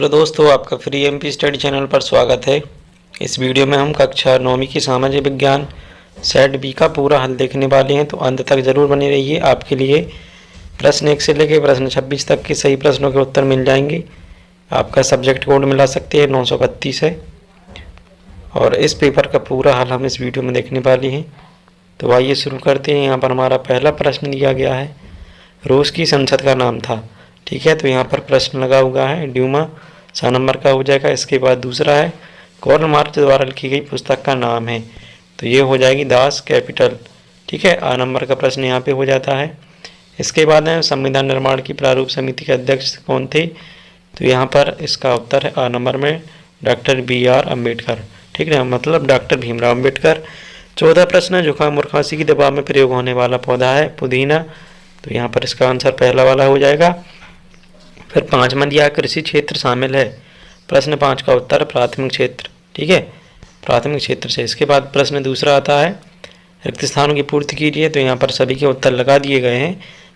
Hello दोस्तों, आपका free MP study channel पर स्वागत है। इस वीडियो में हम कक्षा 9वीं की सामाजिक विज्ञान सेट बी का पूरा हल देखने वाले हैं, तो अंत तक ज़रूर बने रहिए। आपके लिए प्रश्न 1 से लेकर प्रश्न 26 तक के सही प्रश्नों के उत्तर मिल जाएंगे। आपका सब्जेक्ट कोड मिला सकते हैं 932 है, और इस पेपर का पूरा हल हम इस वीडियो में देखने वाले हैं। तो आइए शुरू करते हैं। यहाँ पर हमारा पहला प्रश्न दिया गया है, रूस की संसद का नाम था। ठीक है, तो यहाँ पर प्रश्न लगा हुआ है, ड्यूमा 6 नंबर का हो जाएगा। इसके बाद दूसरा है, कार्ल मार्क्स द्वारा लिखी गई पुस्तक का नाम है, तो ये हो जाएगी दास कैपिटल। ठीक है, 8 नंबर का प्रश्न यहाँ पे हो जाता है। इसके बाद है, संविधान निर्माण की प्रारूप समिति के अध्यक्ष कौन थे, तो यहाँ पर इसका उत्तर है 8 नंबर में डॉक्टर BR अम्बेडकर। ठीक है, मतलब डॉक्टर भीमराव अम्बेडकर। 14 प्रश्न है, जुकाम और खांसी की दवा में प्रयोग होने वाला पौधा है पुदीना, तो यहाँ पर इसका आंसर पहला वाला हो जाएगा। फिर 5वां दिया, कृषि क्षेत्र शामिल है। प्रश्न 5 का उत्तर प्राथमिक क्षेत्र। ठीक है, प्राथमिक क्षेत्र से। इसके बाद प्रश्न दूसरा आता है, रिक्त स्थानों की पूर्ति कीजिए, तो यहाँ पर सभी के उत्तर लगा दिए गए हैं।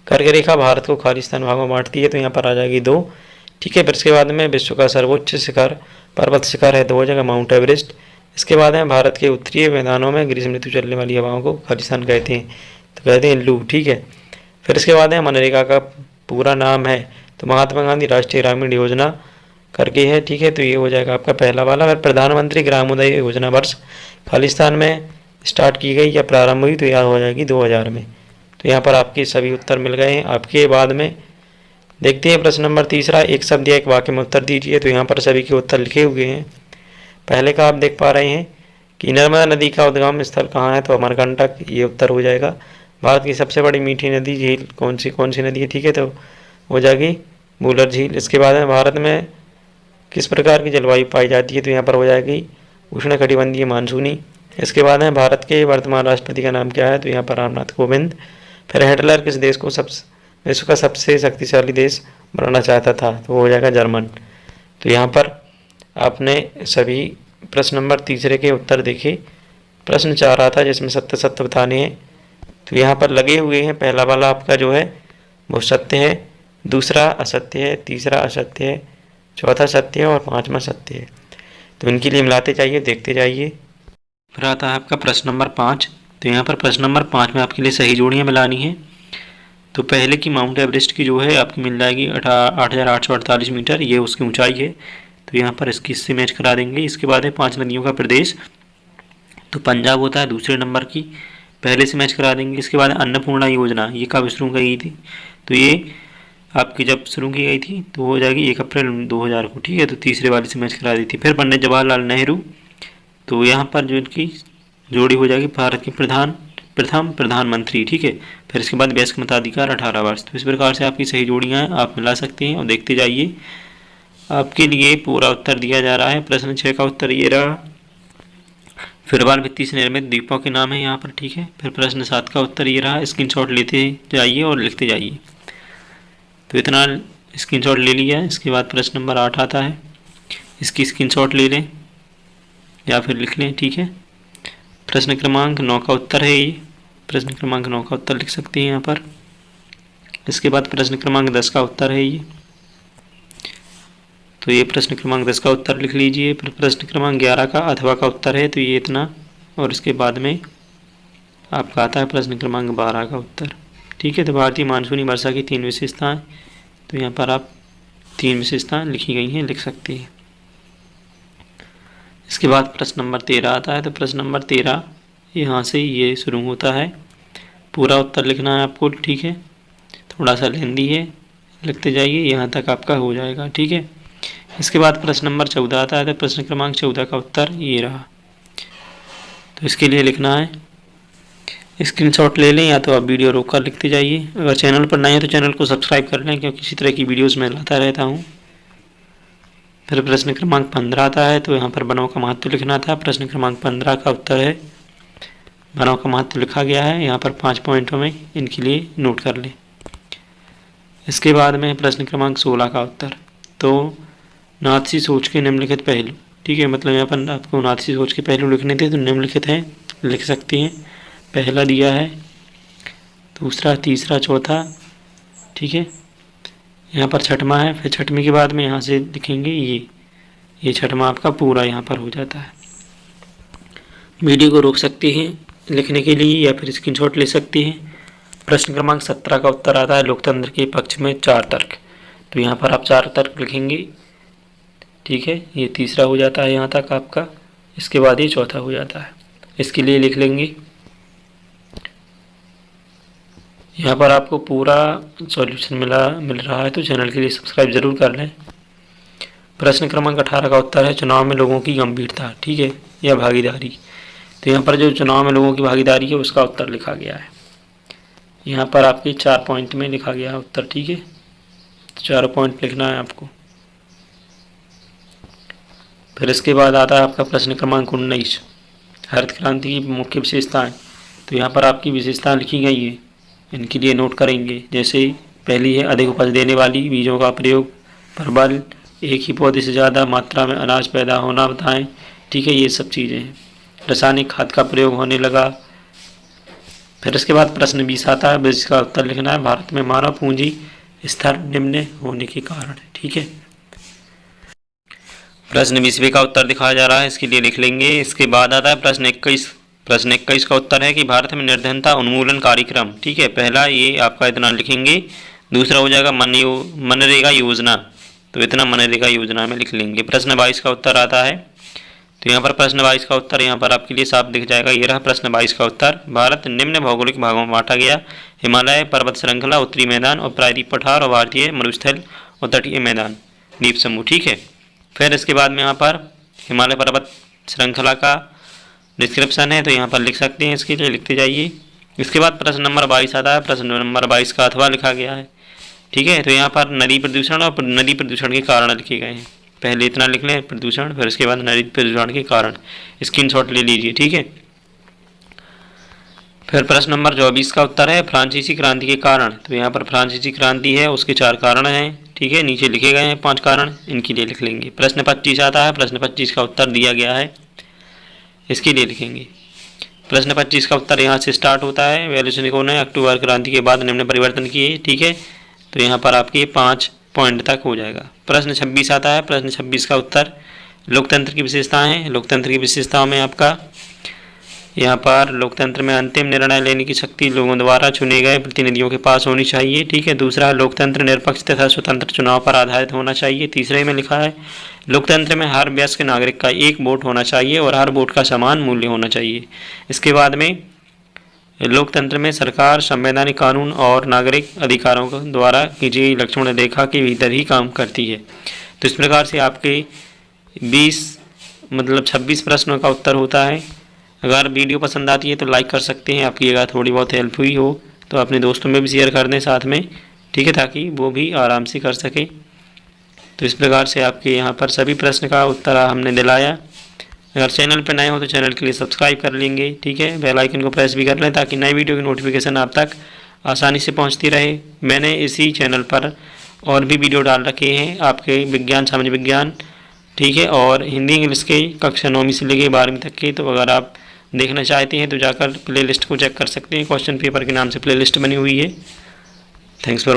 कर्क रेखा भारत को खालिस्तान भागों में बांटती है, तो यहाँ पर आ जाएगी 2। ठीक है, फिर इसके बाद में विश्व का सर्वोच्च शिखर पर्वत शिखर है, 2 जगह माउंट एवरेस्ट। इसके बाद में भारत के उत्तरीय मैदानों में ग्रीष्म ऋतु चलने वाली हवाओं को खालिस्तान कहते हैं, तो कहते हैं लू। ठीक है, फिर इसके बाद है, मनरेगा का पूरा नाम है, तो महात्मा गांधी राष्ट्रीय ग्रामीण योजना करके है। ठीक है, तो ये हो जाएगा आपका पहला वाला। फिर प्रधानमंत्री ग्रामोदय योजना वर्ष खालिस्तान में स्टार्ट की गई या प्रारंभ हुई, तो यह हो जाएगी 2000 में। तो यहाँ पर आपके सभी उत्तर मिल गए हैं। आपके बाद में देखते हैं प्रश्न नंबर तीसरा, एक शब्द या एक वाक्य में उत्तर दीजिए, तो यहाँ पर सभी के उत्तर लिखे हुए हैं। पहले का आप देख पा रहे हैं कि नर्मदा नदी का उद्गम स्थल कहाँ है, तो अमरकंटक, ये उत्तर हो जाएगा। भारत की सबसे बड़ी मीठी नदी झील कौन सी नदी है, ठीक है, तो हो जाएगी वुलर झील। इसके बाद में भारत में किस प्रकार की जलवायु पाई जाती है, तो यहाँ पर हो जाएगी उष्णकटिबंधीय मानसूनी। इसके बाद में भारत के वर्तमान राष्ट्रपति का नाम क्या है, तो यहाँ पर रामनाथ कोविंद। फिर हिटलर किस देश को विश्व का सबसे शक्तिशाली देश बनाना चाहता था, तो हो जाएगा जर्मन। तो यहाँ पर आपने सभी प्रश्न नंबर तीसरे के उत्तर देखे। प्रश्न 4 आता है जिसमें सत्य सत्य बताने हैं, तो यहाँ पर लगे हुए हैं। पहला वाला आपका जो है वो सत्य है, दूसरा असत्य है, तीसरा असत्य है, चौथा सत्य है और 5वां सत्य है। तो इनके लिए मिलाते जाइए, देखते जाइए। फिर आता है आपका प्रश्न नंबर 5, तो यहाँ पर प्रश्न नंबर 5 में आपके लिए सही जोड़ियाँ मिलानी है। तो पहले की माउंट एवरेस्ट की जो है आपकी मिल जाएगी 8848 मीटर, ये उसकी ऊंचाई है, तो यहाँ पर इससे मैच करा देंगे। इसके बाद है 5 नदियों का प्रदेश, तो पंजाब होता है दूसरे नंबर की, पहले से मैच करा देंगे। इसके बाद अन्नपूर्णा योजना, ये कब शुरू की गई थी, तो ये आपकी जब शुरू की गई थी तो हो जाएगी 1 अप्रैल 2000 को। ठीक है, तो तीसरे वाले से मैच करा दी थी। फिर पंडित जवाहरलाल नेहरू, तो यहाँ पर जो इनकी जोड़ी हो जाएगी भारत के प्रथम प्रधानमंत्री। ठीक है, फिर इसके बाद वयस्क मताधिकार 18 वर्ष। तो इस प्रकार से आपकी सही जोड़ियाँ हैं, आप मिला सकते हैं और देखते जाइए। आपके लिए पूरा उत्तर दिया जा रहा है। प्रश्न 6 का उत्तर ये रहा, फिरवाल भित्ति से निर्मित द्वीपों के नाम है यहाँ पर। ठीक है, फिर प्रश्न 7 का उत्तर ये रहा, स्क्रीनशॉट लेते जाइए और लिखते जाइए। तो इतना स्क्रीनशॉट ले लिया। इसके बाद प्रश्न नंबर 8 आता है, इसकी स्क्रीनशॉट ले लें या फिर लिख लें। ठीक है, प्रश्न क्रमांक 9 का उत्तर है ये, प्रश्न क्रमांक 9 का उत्तर लिख सकते हैं यहाँ पर। इसके बाद प्रश्न क्रमांक 10 का उत्तर है ये, तो ये प्रश्न क्रमांक 10 का उत्तर लिख लीजिए। फिर प्रश्न क्रमांक 11 का अथवा का उत्तर है, तो ये इतना, और इसके बाद में आपका आता है प्रश्न क्रमांक 12 का उत्तर। ठीक है, तो भारतीय मानसूनी वर्षा की 3 विशेषताएं, तो यहाँ पर आप 3 विशेषताएं लिखी गई हैं, लिख सकते हैं। इसके बाद प्रश्न नंबर 13 आता है, तो प्रश्न नंबर 13 यहाँ से ये शुरू होता है, पूरा उत्तर लिखना है आपको। ठीक है, थोड़ा सा लेंदी है, लिखते जाइए, यहाँ तक आपका हो जाएगा। ठीक है, इसके बाद प्रश्न नंबर 14 आता है, तो प्रश्न क्रमांक 14 का उत्तर ये रहा, तो इसके लिए लिखना है, स्क्रीनशॉट ले लें या तो आप वीडियो रोक कर लिखते जाइए। अगर चैनल पर नए हैं तो चैनल को सब्सक्राइब कर लें, क्योंकि इसी तरह की वीडियोस मैं लाता रहता हूँ। फिर प्रश्न क्रमांक 15 आता है, तो यहाँ पर वनों का महत्व लिखना था। प्रश्न क्रमांक 15 का उत्तर है, वनों का महत्व लिखा गया है यहाँ पर 5 पॉइंटों में, इनके लिए नोट कर लें। इसके बाद में प्रश्न क्रमांक 16 का उत्तर, तो नाथसी सोच के निम्नलिखित पहलू। ठीक है, मतलब यहाँ पर आपको नाथसी सोच के पहलू लिखने थे, तो निम्नलिखित हैं, लिख सकते हैं। पहला दिया है, दूसरा, तीसरा, चौथा। ठीक है, यहाँ पर छठवां है, फिर छठवीं के बाद में यहाँ से लिखेंगे ये छठवां आपका पूरा यहाँ पर हो जाता है। वीडियो को रोक सकते हैं लिखने के लिए या फिर स्क्रीनशॉट ले सकते हैं। प्रश्न क्रमांक 17 का उत्तर आता है लोकतंत्र के पक्ष में 4 तर्क। तो यहाँ पर आप 4 तर्क लिखेंगे, ठीक है। ये तीसरा हो जाता है यहाँ तक आपका, इसके बाद ये चौथा हो जाता है। इसके लिए लिख लेंगे, यहाँ पर आपको पूरा सॉल्यूशन मिल रहा है तो चैनल के लिए सब्सक्राइब जरूर कर लें। प्रश्न क्रमांक 18 का उत्तर है चुनाव में लोगों की गंभीरता, ठीक है, या भागीदारी। तो यहाँ पर जो चुनाव में लोगों की भागीदारी है उसका उत्तर लिखा गया है। यहाँ पर आपके 4 पॉइंट में लिखा गया है उत्तर, ठीक है। तो 4 पॉइंट लिखना है आपको। फिर इसके बाद आता है आपका प्रश्न क्रमांक 19, हरित क्रांति की मुख्य विशेषताएं। तो यहाँ पर आपकी विशेषताएं लिखी गई है, इनके लिए नोट करेंगे। जैसे पहली है अधिक उपज देने वाली बीजों का प्रयोग, प्रबल, एक ही पौधे से ज़्यादा मात्रा में अनाज पैदा होना बताएं, ठीक है, ये सब चीज़ें हैं। रासायनिक खाद का प्रयोग होने लगा। फिर इसके बाद प्रश्न 20 आता है, जिसका उत्तर लिखना है भारत में मानव पूंजी स्तर निम्न होने के कारण, ठीक है। प्रश्न 20वें का उत्तर दिखाया जा रहा है, इसके लिए लिख लेंगे। इसके बाद आता है प्रश्न 21। प्रश्न 21 का उत्तर है कि भारत में निर्धनता उन्मूलन कार्यक्रम, ठीक है। पहला ये आपका इतना लिखेंगे, दूसरा हो जाएगा मनरेगा योजना, तो इतना मनरेगा योजना में लिख लेंगे। प्रश्न 22 का उत्तर आता है, तो यहाँ पर प्रश्न 22 का उत्तर यहाँ पर आपके लिए साफ दिख जाएगा। ये रहा प्रश्न 22 का उत्तर। भारत निम्न भौगोलिक भागों में बांटा गया, हिमालय पर्वत श्रृंखला, उत्तरी मैदान और प्रायद्वीप पठार और भारतीय मरुस्थल और तटीय मैदान द्वीप समूह, ठीक है। फिर इसके बाद में यहाँ पर हिमालय पर्वत श्रृंखला का डिस्क्रिप्शन है, तो यहाँ पर लिख सकते हैं, इसके लिए लिखते जाइए। इसके बाद प्रश्न नंबर 22 आता है, प्रश्न नंबर 22 का अथवा लिखा गया है, ठीक है। तो यहाँ पर नदी प्रदूषण और नदी प्रदूषण के कारण लिखे गए हैं। पहले इतना लिख लें प्रदूषण, फिर इसके बाद नदी प्रदूषण के कारण, स्क्रीनशॉट ले लीजिए, ठीक है। फिर प्रश्न नंबर 24 का उत्तर है फ्रांसीसी क्रांति के कारण। तो यहाँ पर फ्रांसीसी क्रांति है, उसके 4 कारण हैं, ठीक है, नीचे लिखे गए हैं 5 कारण, इनके लिए लिख लेंगे। प्रश्न 25 आता है, प्रश्न 25 का उत्तर दिया गया है, इसके लिए लिखेंगे। प्रश्न 25 का उत्तर यहाँ से स्टार्ट होता है, वैल्यूसनिकों ने अक्टूबर क्रांति के बाद निम्न परिवर्तन किए, ठीक है। तो यहाँ पर आपके 5 पॉइंट तक हो जाएगा। प्रश्न 26 आता है, प्रश्न 26 का उत्तर लोकतंत्र की विशेषताएं हैं। लोकतंत्र की विशेषताओं में आपका यहाँ पर लोकतंत्र में अंतिम निर्णय लेने की शक्ति लोगों द्वारा चुने गए प्रतिनिधियों के पास होनी चाहिए, ठीक है। दूसरा, लोकतंत्र निरपेक्ष तथा स्वतंत्र चुनाव पर आधारित होना चाहिए। तीसरे में लिखा है लोकतंत्र में हर वयस्क नागरिक का एक वोट होना चाहिए और हर वोट का समान मूल्य होना चाहिए। इसके बाद में लोकतंत्र में सरकार संवैधानिक कानून और नागरिक अधिकारों द्वारा खींची गई लक्ष्मण रेखा के भीतर ही काम करती है। तो इस प्रकार से आपके 26 प्रश्नों का उत्तर होता है। अगर वीडियो पसंद आती है तो लाइक कर सकते हैं, आपकी अगर थोड़ी बहुत हेल्प हुई हो तो अपने दोस्तों में भी शेयर कर दें साथ में, ठीक है, ताकि वो भी आराम से कर सके। तो इस प्रकार से आपके यहाँ पर सभी प्रश्न का उत्तर हमने दिलाया। अगर चैनल पर नए हो तो चैनल के लिए सब्सक्राइब कर लेंगे, ठीक है, बेल आइकन को प्रेस भी कर लें ताकि नई वीडियो की नोटिफिकेशन आप तक आसानी से पहुँचती रहे। मैंने इसी चैनल पर और भी वीडियो डाल रखे हैं आपके विज्ञान, सामाजिक विज्ञान, ठीक है, और हिंदी इंग्लिश के कक्षा 9वीं से लेकर 12वीं तक के। तो अगर आप देखना चाहते हैं तो जाकर प्लेलिस्ट को चेक कर सकते हैं। क्वेश्चन पेपर के नाम से प्लेलिस्ट बनी हुई है। Thanks for